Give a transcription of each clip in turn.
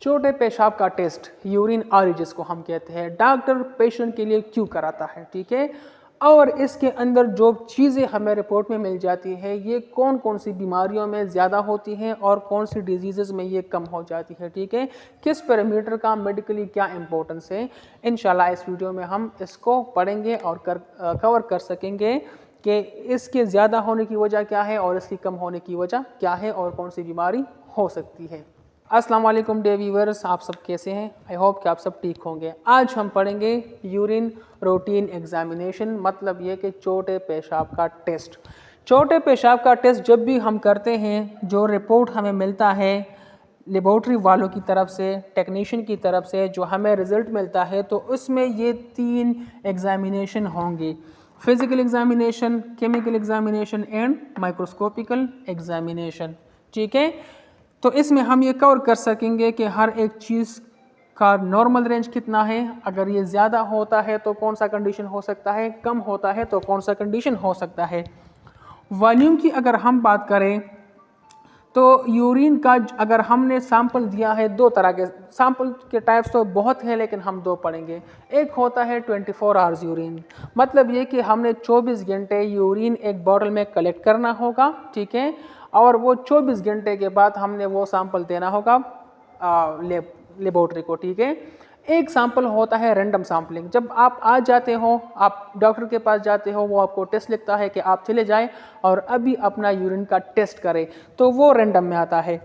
छोटे पेशाब का टेस्ट यूरिन आर जिसको हम कहते हैं, डॉक्टर पेशेंट के लिए क्यों कराता है, ठीक है। और इसके अंदर जो चीज़ें हमें रिपोर्ट में मिल जाती है, ये कौन कौन सी बीमारियों में ज़्यादा होती हैं और कौन सी डिजीज़ में ये कम हो जाती है, ठीक है। किस पैरामीटर का मेडिकली क्या इंपॉर्टेंस है, इंशाल्लाह इस वीडियो में हम इसको पढ़ेंगे और कवर कर सकेंगे कि इसके ज़्यादा होने की वजह क्या है और इसकी कम होने की वजह क्या है और कौन सी बीमारी हो सकती है। अस्सलाम वालेकुम डे व्यूअर्स, आप सब कैसे हैं? आई होप कि आप सब ठीक होंगे। आज हम पढ़ेंगे यूरिन रूटीन एग्जामिनेशन, मतलब ये कि छोटे पेशाब का टेस्ट। छोटे पेशाब का टेस्ट जब भी हम करते हैं, जो रिपोर्ट हमें मिलता है लेबोरेटरी वालों की तरफ से, टेक्नीशियन की तरफ से जो हमें रिज़ल्ट मिलता है, तो उसमें ये 3 एग्जामिनेशन होंगे: physical examination, chemical examination and microscopical examination, ठीक है। तो इसमें हम ये कवर कर सकेंगे कि हर एक चीज़ का नॉर्मल रेंज कितना है, अगर ये ज़्यादा होता है तो कौन सा कंडीशन हो सकता है, कम होता है तो कौन सा कंडीशन हो सकता है। वॉल्यूम की अगर हम बात करें तो यूरिन का अगर हमने सैंपल दिया है, 2 तरह के सैंपल के टाइप्स तो बहुत हैं, लेकिन हम 2 पढ़ेंगे। एक होता है 24 आवर्स यूरिन, मतलब ये कि हमने 24 घंटे यूरिन एक बॉटल में कलेक्ट करना होगा, ठीक है, और वो 24 घंटे के बाद हमने वो सैंपल देना होगा लेबोरेटरी को, ठीक है। एक सैंपल होता है रैंडम सैम्पलिंग, जब आप आ जाते हो, आप डॉक्टर के पास जाते हो, वो आपको टेस्ट लिखता है कि आप चले जाएं और अभी अपना यूरिन का टेस्ट करें, तो वो रैंडम में आता है।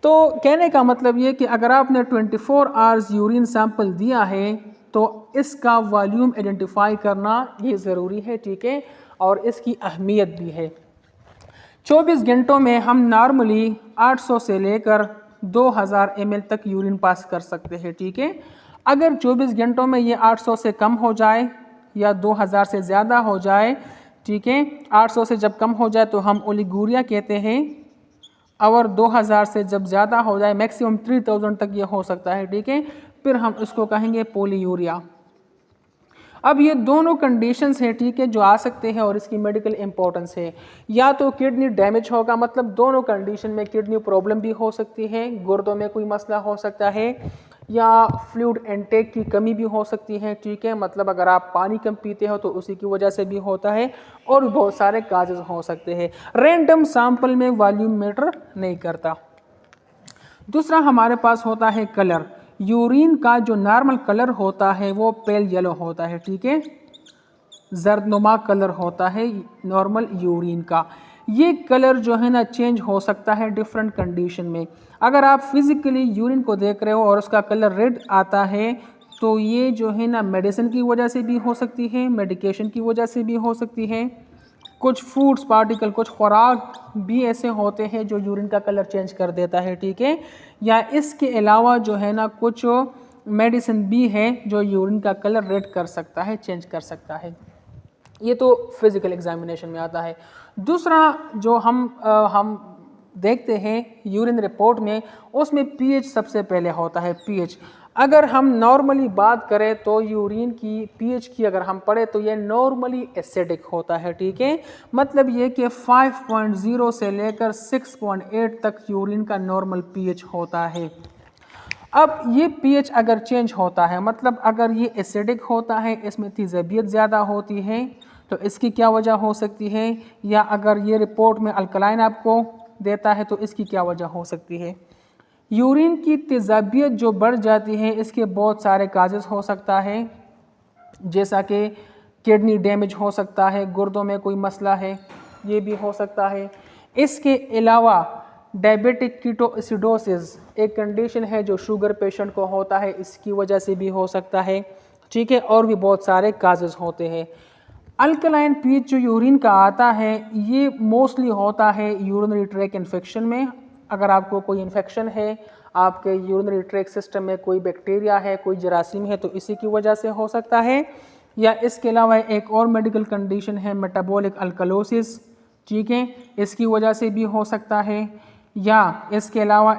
तो कहने का मतलब ये कि अगर आपने 24 आवर्स यूरिन सैंपल दिया है तो इसका वॉल्यूम आइडेंटिफाई करना ये ज़रूरी है, ठीक है, और इसकी अहमियत भी है। 24 घंटों में हम नॉर्मली 800 से लेकर 2000 ml तक यूरिन पास कर सकते हैं, ठीक है। अगर 24 घंटों में ये 800 से कम हो जाए या 2000 से ज़्यादा हो जाए, ठीक है, 800 से जब कम हो जाए तो हम ओलिगूरिया कहते हैं, और 2000 से जब ज़्यादा हो जाए, मैक्सिमम 3000 तक ये हो सकता है, ठीक है, फिर हम इसको कहेंगे पोलीयूरिया। अब ये दोनों कंडीशंस हैं, ठीक है, जो आ सकते हैं और इसकी मेडिकल इंपॉर्टेंस है। या तो किडनी डैमेज होगा, मतलब दोनों कंडीशन में किडनी प्रॉब्लम भी हो सकती है, गुर्दों में कोई मसला हो सकता है, या फ्लूइड इनटेक की कमी भी हो सकती है, ठीक है, मतलब अगर आप पानी कम पीते हो तो उसी की वजह से भी होता है, और भी बहुत सारे काजेज हो सकते हैं। रैंडम सैंपल में वॉल्यूम मैटर नहीं करता। दूसरा हमारे पास होता है कलर। यूरिन का जो नॉर्मल कलर होता है वो पेल येलो होता है, ठीक है, जर्दनुमा कलर होता है नॉर्मल यूरिन का। ये कलर जो है ना चेंज हो सकता है डिफरेंट कंडीशन में। अगर आप फिजिकली यूरिन को देख रहे हो और उसका कलर रेड आता है तो ये जो है ना मेडिसिन की वजह से भी हो सकती है, मेडिकेशन की वजह से भी हो सकती है, कुछ फूड्स पार्टिकल, कुछ खुराक भी ऐसे होते हैं जो यूरिन का कलर चेंज कर देता है, ठीक है, या इसके अलावा जो है ना कुछ मेडिसिन भी है जो यूरिन का कलर रेड कर सकता है, चेंज कर सकता है। ये तो फिजिकल एग्जामिनेशन में आता है। दूसरा जो हम देखते हैं यूरिन रिपोर्ट में, उसमें पीएच सबसे पहले होता है। पीएच अगर हम नॉर्मली बात करें तो यूरिन की पीएच की अगर हम पढ़े तो ये नॉर्मली एसिडिक होता है, ठीक है, मतलब ये कि 5.0 से लेकर 6.8 तक यूरिन का नॉर्मल पीएच होता है। अब ये पीएच अगर चेंज होता है, मतलब अगर ये एसिडिक होता है, इसमें तेज़ाबियत ज़्यादा होती है, तो इसकी क्या वजह हो सकती है, या अगर ये रिपोर्ट में अल्कलाइन आपको देता है तो इसकी क्या वजह हो सकती है। यूरिन की तेज़ाबियत जो बढ़ जाती है, इसके बहुत सारे काजेस हो सकता है, जैसा कि किडनी डैमेज हो सकता है, गुर्दों में कोई मसला है, ये भी हो सकता है। इसके अलावा डायबिटिक कीटोएसिडोसिस एक कंडीशन है जो शुगर पेशेंट को होता है, इसकी वजह से भी हो सकता है, ठीक है, और भी बहुत सारे काजेस होते हैं। अल्कलाइन पीएच जो यूरिन का आता है ये मोस्टली होता है यूरिनरी ट्रैक इन्फेक्शन में। अगर आपको कोई इन्फेक्शन है, आपके यूरिनरी ट्रैक सिस्टम में कोई बैक्टीरिया है, कोई जरासीम है, तो इसी की वजह से हो सकता है। या इसके अलावा एक और मेडिकल कंडीशन है मेटाबॉलिक अल्कलोसिस, ठीक है, इसकी वजह से भी हो सकता है। या इसके अलावा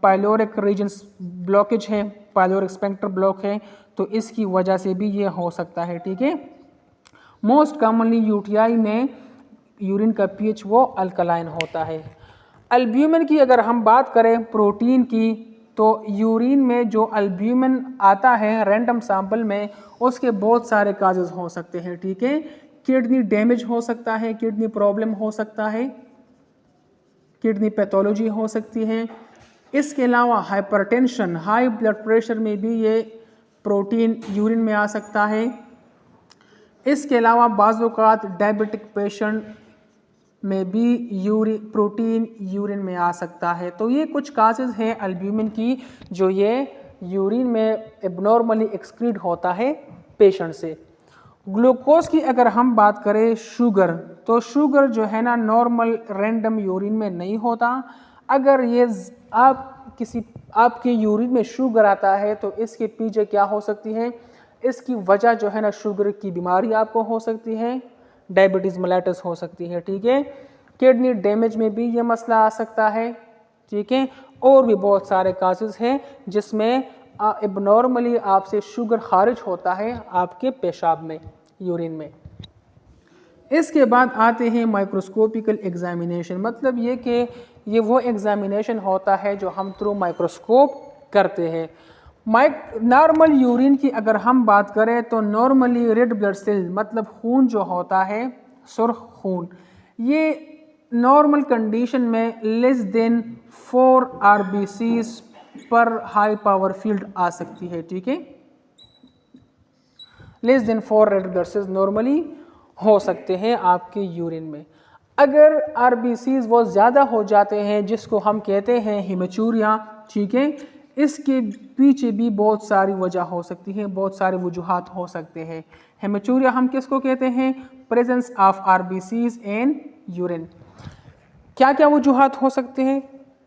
पाइलोरिक रीजन्स ब्लॉकेज है, पाइलोरिक स्फिंक्टर ब्लॉक है, तो इसकी वजह से भी ये हो सकता है, ठीक है। मोस्ट कॉमनली यूटीआई में यूरिन का पीएच वो अल्कलाइन होता है। एल्ब्यूमिन की अगर हम बात करें प्रोटीन की, तो यूरिन में जो अल्ब्यूमिन आता है रैंडम सैंपल में, उसके बहुत सारे काजेज हो सकते हैं, ठीक है। किडनी डैमेज हो सकता है, किडनी प्रॉब्लम हो सकता है, किडनी पैथोलॉजी हो सकती है। इसके अलावा हाइपरटेंशन, हाई ब्लड प्रेशर में भी ये प्रोटीन यूरिन में आ सकता है। इसके अलावा बाज़ औक़ात डायबिटिक पेशेंट में भी प्रोटीन यूरिन में आ सकता है। तो ये कुछ काजेज़ हैं अल्ब्यूमिन की जो ये यूरिन में एबनॉर्मली एक्सक्रीट होता है पेशेंट से। ग्लूकोज की अगर हम बात करें, शुगर, तो शुगर जो है ना नॉर्मल रैंडम यूरिन में नहीं होता। अगर ये आपके यूरिन में शुगर आता है तो इसके पीछे क्या हो सकती है, इसकी वजह जो है ना शुगर की बीमारी आपको हो सकती है, डायबिटीज़ मेलिटस हो सकती है, ठीक है। किडनी डैमेज में भी ये मसला आ सकता है, ठीक है। और भी बहुत सारे काजेज़ हैं जिसमें एबनॉर्मली आपसे शुगर खारिज होता है आपके पेशाब में, यूरिन में। इसके बाद आते हैं माइक्रोस्कोपिकल एग्जामिनेशन, मतलब ये कि ये वो एग्जामिनेशन होता है जो हम थ्रू माइक्रोस्कोप करते हैं। नॉर्मल यूरिन की अगर हम बात करें तो नॉर्मली रेड ब्लड सेल मतलब खून जो होता है, सुर्ख खून, ये नॉर्मल कंडीशन में लेस देन 4 RBCs पर हाई पावर फील्ड आ सकती है, ठीक है। Less than 4 red blood cells normally हो सकते हैं आपके यूरिन में। अगर RBCs वो ज़्यादा हो जाते हैं जिसको हम कहते हैं हेमेचूरिया, ठीक है, इसके पीछे भी बहुत सारी वजह हो सकती है, बहुत सारे वजूहात हो सकते हैं। हेमेचूरिया हम किसको कहते हैं, presence of RBCs in urine. क्या क्या वजूहात हो सकते हैं,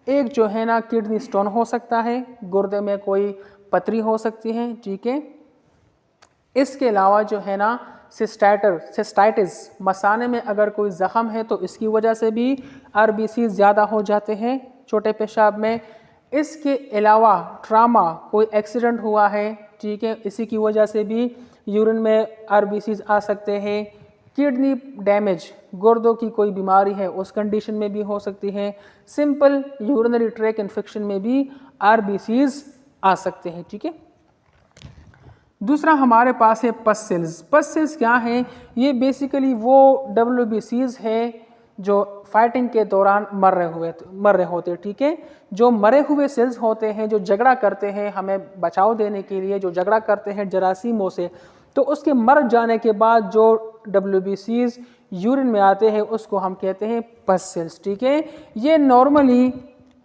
एक जो है ना किडनी स्टोन हो सकता है, गुर्दे में कोई पथरी हो सकती है, ठीक है। इसके अलावा जो है ना सिस्टाइटिस, मसाने में अगर कोई ज़ख़म है तो इसकी वजह से भी RBC ज़्यादा हो जाते हैं छोटे पेशाब में। इसके अलावा ट्रामा, कोई एक्सीडेंट हुआ है, ठीक है, इसी की वजह से भी यूरिन में RBCs आ सकते हैं। किडनी डैमेज, गुर्दों की कोई बीमारी है उस कंडीशन में भी हो सकती है। सिंपल यूरिनरी ट्रैक इन्फेक्शन में भी RBCs आ सकते हैं, ठीक है। दूसरा हमारे पास है पस सेल्स। पस सेल्स क्या है, ये बेसिकली वो WBCs है जो फाइटिंग के दौरान मर रहे होते, ठीक है। जो मरे हुए सेल्स होते हैं जो झगड़ा करते हैं हमें बचाव देने के लिए, जो झगड़ा करते हैं जरासीमों से, तो उसके मर जाने के बाद जो WBCs यूरिन में आते हैं उसको हम कहते हैं पस सेल्स, ठीक है। ये नॉर्मली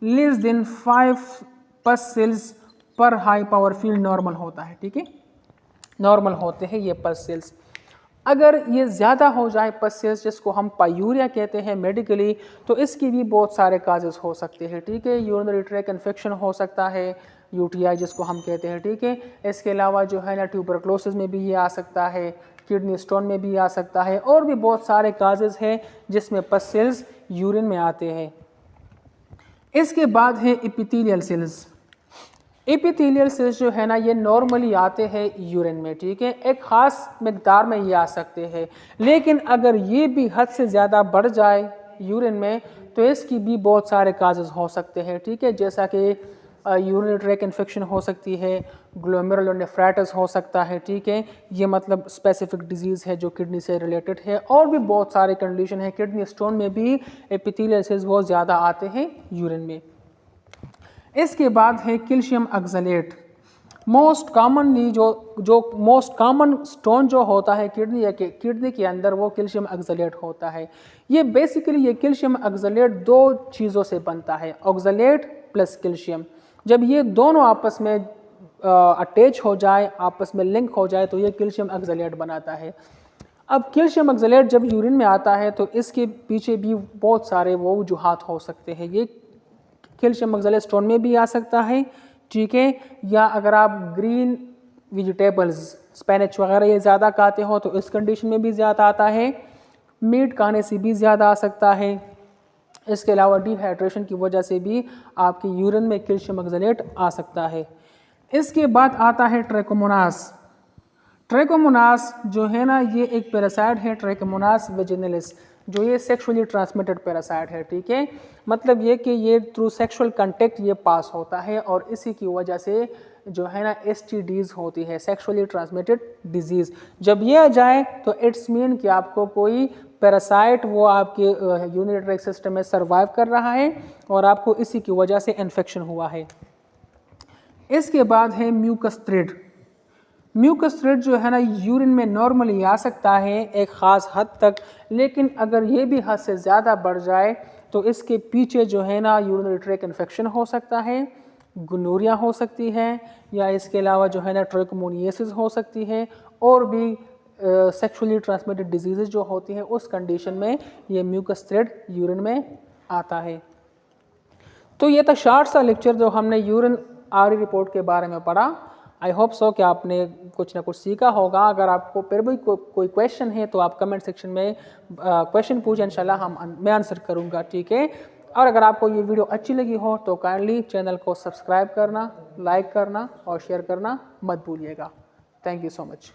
लेस देन 5 पस सेल्स पर हाई पावर फील्ड नॉर्मल होता है, ठीक है, नॉर्मल होते हैं ये पस सेल्स। अगर ये ज़्यादा हो जाए पस सेल्स, जिसको हम पायूरिया कहते हैं मेडिकली, तो इसकी भी बहुत सारे काजेस हो सकते हैं, ठीक है। यूरिनरी ट्रैक इन्फेक्शन हो सकता है, UTI जिसको हम कहते हैं, ठीक है। इसके अलावा जो है ना ट्यूबरक्लोसिस में भी ये आ सकता है, किडनी स्टोन में भी आ सकता है, और भी बहुत सारे काजेस हैं जिसमें पस सेल्स यूरिन में आते हैं। इसके बाद है एपिथेलियल सेल्स। एपिथेलियल सेल्स जो है ना ये नॉर्मली आते हैं यूरिन में, ठीक है, एक ख़ास मिकदार में ये आ सकते हैं। लेकिन अगर ये भी हद से ज़्यादा बढ़ जाए यूरिन में तो इसकी भी बहुत सारे काजेज़ हो सकते हैं, ठीक है, जैसा कि यूरिनरी ट्रैक इन्फेक्शन हो सकती है, ग्लोमेरुलोनेफ्राइटिस हो सकता है, ठीक है, ये मतलब स्पेसिफिक डिजीज़ है जो किडनी से रिलेटेड है, और भी बहुत सारे कंडीशन है। किडनी स्टोन में भी एपिथेलियल सेल्स बहुत ज़्यादा आते हैं यूरिन में। इसके बाद है कैल्शियम ऑक्सलेट। मोस्ट कॉमनली जो मोस्ट कॉमन स्टोन जो होता है किडनी के अंदर, वो कैल्शियम ऑक्सलेट होता है। ये बेसिकली ये कैल्शियम ऑक्सलेट 2 चीज़ों से बनता है, ऑक्सलेट प्लस कैल्शियम। जब ये दोनों आपस में अटैच हो जाए, आपस में लिंक हो जाए, तो ये कैल्शियम ऑक्सलेट बनाता है। अब कैल्शियम ऑक्सलेट जब यूरिन में आता है तो इसके पीछे भी बहुत सारे वो वजूहात हो सकते हैं। ये कैल्शियम ऑक्सलेट स्टोन में भी आ सकता है, ठीक है, या अगर आप ग्रीन वेजिटेबल्स, स्पिनच वगैरह ये ज़्यादा खाते हो तो इस कंडीशन में भी ज़्यादा आता है। मीट खाने से भी ज़्यादा आ सकता है। इसके अलावा डिहाइड्रेशन की वजह से भी आपकी यूरिन में कैल्शियम ऑक्सलेट आ सकता है। इसके बाद आता है ट्रैकोमोनास। ट्रैकोमोनास जो है ना ये एक पैरासाइट है, ट्रैकोमोनास वेजिनलिस। जो ये सेक्सुअली ट्रांसमिटेड पैरासाइट है, ठीक है। मतलब ये कि ये थ्रू सेक्सुअल कांटेक्ट ये पास होता है और इसी की वजह से जो है ना STDs होती है, सेक्सुअली ट्रांसमिटेड डिजीज़। जब ये आ जाए तो इट्स मीन कि आपको कोई पैरासाइट वो आपके यूरिनरी ट्रैक्ट सिस्टम में सर्वाइव कर रहा है और आपको इसी की वजह से इन्फेक्शन हुआ है। इसके बाद है म्यूकस थ्रेड। म्यूकस थ्रेड जो है ना यूरिन में नॉर्मली आ सकता है एक ख़ास हद तक, लेकिन अगर ये भी हद से ज़्यादा बढ़ जाए तो इसके पीछे जो है ना यूरिनरी ट्रैक्ट इन्फेक्शन हो सकता है, गोनोरिया हो सकती है, या इसके अलावा जो है ना ट्राइकोमोनियासिस हो सकती है, और भी सेक्सुअली ट्रांसमिटेड डिजीज़ जो होती हैं उस कंडीशन में ये म्यूकस थ्रेड यूरिन में आता है। तो ये था शॉर्ट सा लेक्चर जो हमने यूरिन आरई रिपोर्ट के बारे में पढ़ा। आई होप सो कि आपने कुछ ना कुछ सीखा होगा। अगर आपको फिर भी कोई क्वेश्चन है तो आप कमेंट सेक्शन में क्वेश्चन पूछें, इंशाल्लाह मैं आंसर करूंगा, ठीक है। और अगर आपको ये वीडियो अच्छी लगी हो तो काइंडली चैनल को सब्सक्राइब करना, लाइक करना और शेयर करना मत भूलिएगा। Thank you so much.